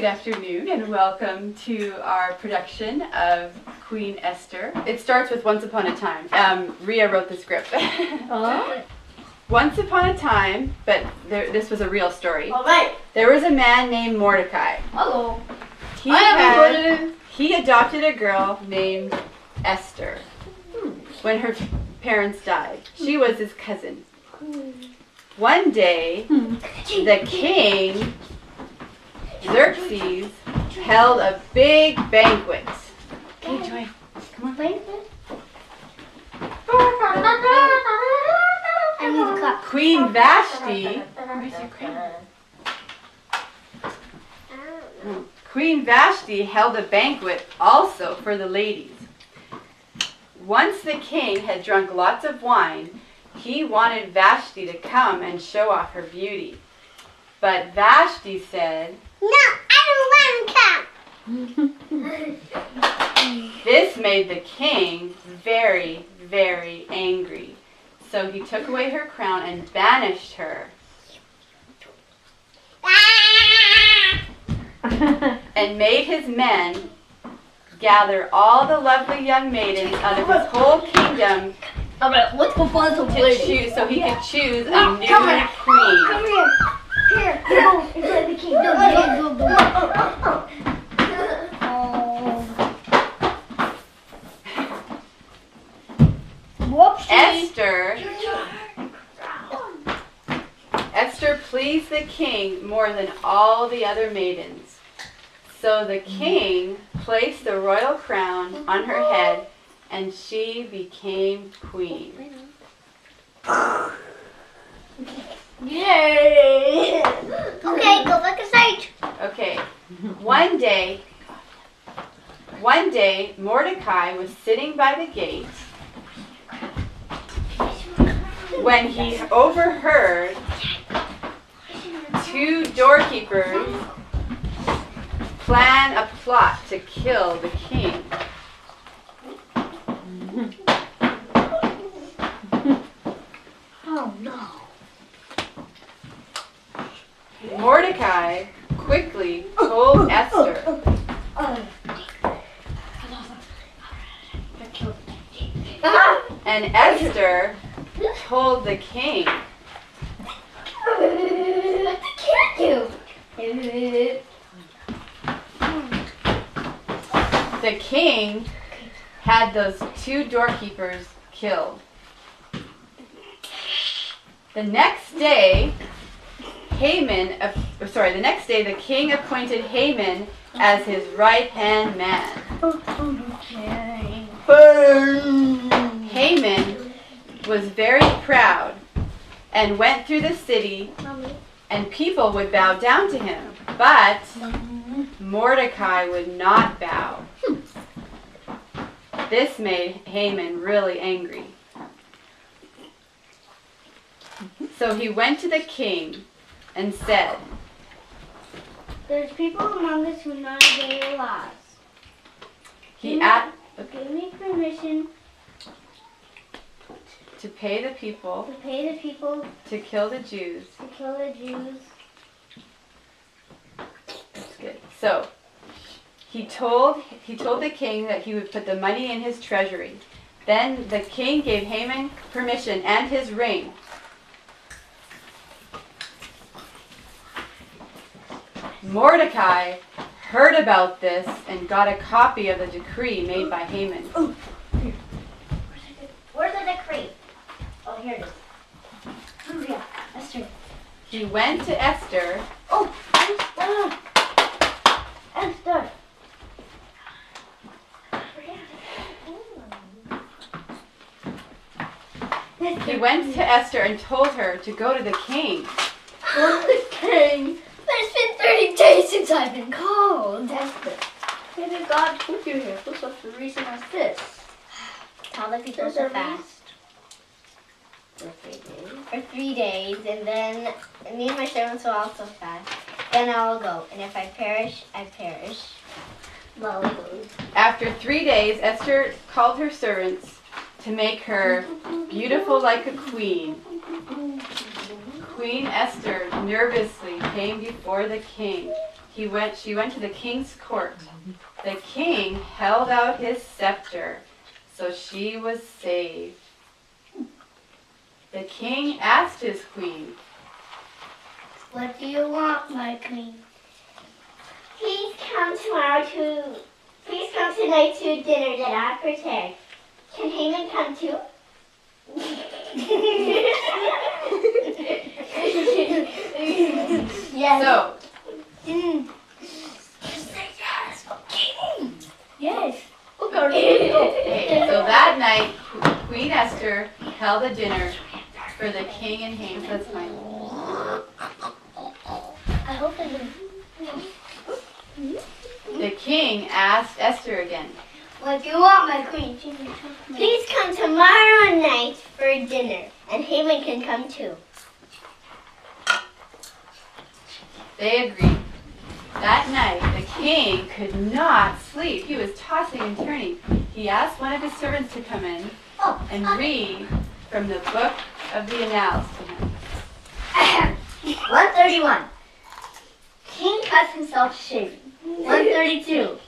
Good afternoon and welcome to our production of Queen Esther. It starts with Once Upon a Time. Rhea wrote the script. Once upon a time, but this was a real story. All right. There was a man named Mordecai. Hello. He adopted a girl named Esther when her parents died. She was his cousin. One day, the king, Xerxes, held a big banquet. Okay, Joy, come on. I need a cup. Queen Vashti, where's your crown? Queen Vashti held a banquet also for the ladies. Once the king had drunk lots of wine, he wanted Vashti to come and show off her beauty. But Vashti said, "No, I don't want to come." This made the king very, very angry. So he took away her crown and banished her. And made his men gather all the lovely young maidens out of his whole kingdom Let's go find some to choose, so he could choose a new queen. Come here. Here. Go. Inside the king. Go. Esther pleased the king more than all the other maidens. So the king placed the royal crown on her head, and she became queen. Yay! Okay, go back to stage. Okay. One day, Mordecai was sitting by the gate when he overheard two doorkeepers plan a plot to kill the king. Oh no. Mordecai quickly told Esther. And Esther told the king. What can't you? The king had those two doorkeepers killed. The next day, the king appointed Haman as his right-hand man. Haman was very proud and went through the city, and people would bow down to him. But Mordecai would not bow. This made Haman really angry. So he went to the king and said, "There's people among us who not obey your laws. Give me permission to pay the people to kill the Jews." That's good. So he told the king that he would put the money in his treasury. Then the king gave Haman permission and his ring. Mordecai heard about this and got a copy of the decree made by Haman. Where's the decree? Oh, here it is. Oh, yeah. Esther. He went to Esther. Oh, Esther. He went to Esther and told her to go to the king. Go to the king. It's been 30 days since I've been called. Esther. Maybe God put you here for such a reason as this. Tell the people to fast. For 3 days, and then me and my servants will also fast. Then I will go, and if I perish, I perish. Well, After 3 days, Esther called her servants to make her beautiful like a queen. Queen Esther nervously came before the king. she went to the king's court. The king held out his scepter, so she was saved. The king asked his queen, "What do you want, my queen?" Please come tonight to dinner that I prepared. Can Haman come too? Yes. So, Yes. okay, so that night, Queen Esther held a dinner for the king and Haman. That's fine. I hope I didn't. The king asked Esther again, "What do you want, my queen?" "Please come tomorrow night for dinner, and Haman can come too." They agreed. That night, the king could not sleep. He was tossing and turning. He asked one of his servants to come in and read from the book of the Annals to him. 131. King cuts himself shaving. 132.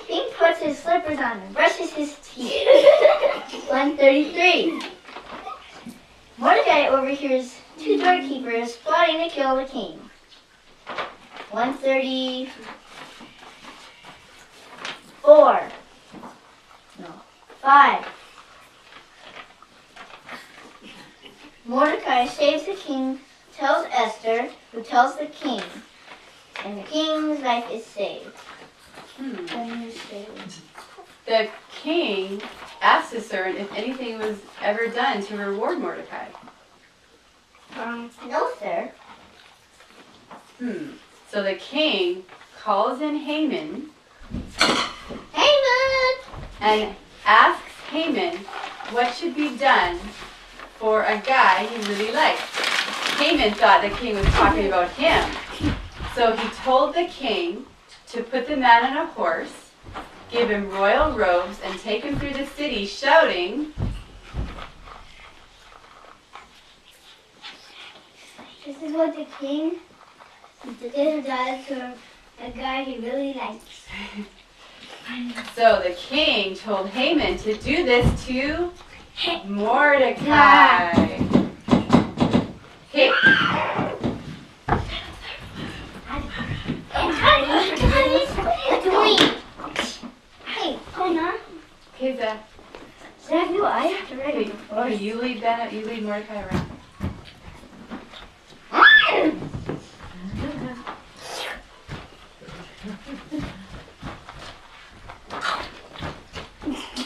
King puts his slippers on and brushes his teeth. 133. Mordecai overhears two doorkeepers plotting to kill the king. 134. No. 5. Mordecai saves the king, tells Esther, who tells the king, and the king's life is saved. The king asked his servant if anything was ever done to reward Mordecai. No, sir. So the king calls in Haman and asks Haman what should be done for a guy he really liked. Haman thought the king was talking about him. So he told the king to put the man on a horse, give him royal robes, and take him through the city shouting, "This is what the king does to a guy he really likes." So the king told Haman to do this to Mordecai. Hey. Hey, hold on. Okay, Zach. Zach, do I have to write it Okay, before? you lead Bennett, you lead Mordecai around.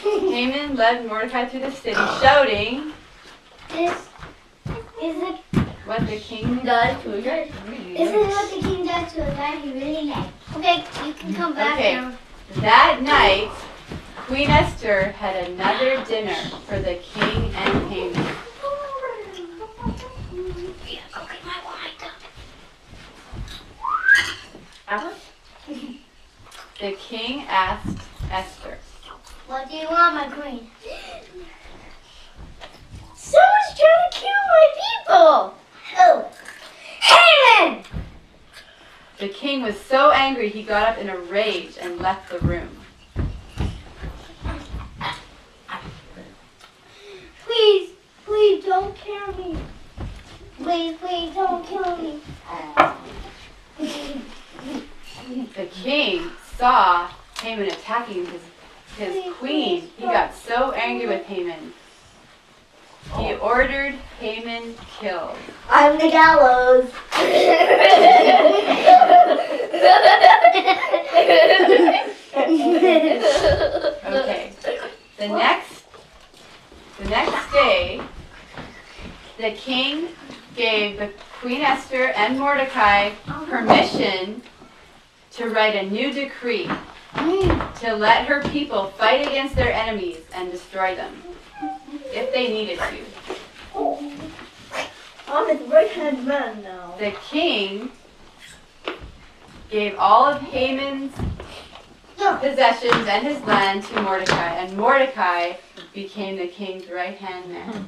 Haman led Mordecai through the city, shouting, This is what the king does to a guy. This is what the king does to a guy he really likes. Okay, you can come back Okay. now. That night, Queen Esther had another dinner for the king and Haman. Go get my wine. The king asked Esther, "What do you want, my queen?" "Someone's trying to kill my people." "Who?" "Haman!" The king was so angry he got up in a rage and left the room. "Please, please don't kill me. Please, please don't kill me." The king saw Haman attacking his queen. He got so angry with Haman. He ordered Haman killed. "I'm the gallows." Okay. The next day, the king gave the Queen Esther and Mordecai permission to write a new decree to let her people fight against their enemies and destroy them if they needed to. I'm his right-hand man now. The king gave all of Haman's possessions and his land to Mordecai, and Mordecai became the king's right-hand man.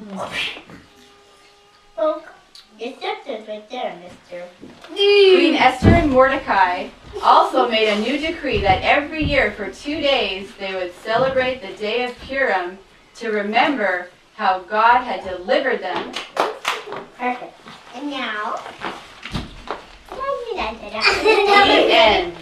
Your sister's right there, mister. Queen Esther and Mordecai also made a new decree that every year for 2 days they would celebrate the day of Purim to remember how God had delivered them. Perfect. And now, The end.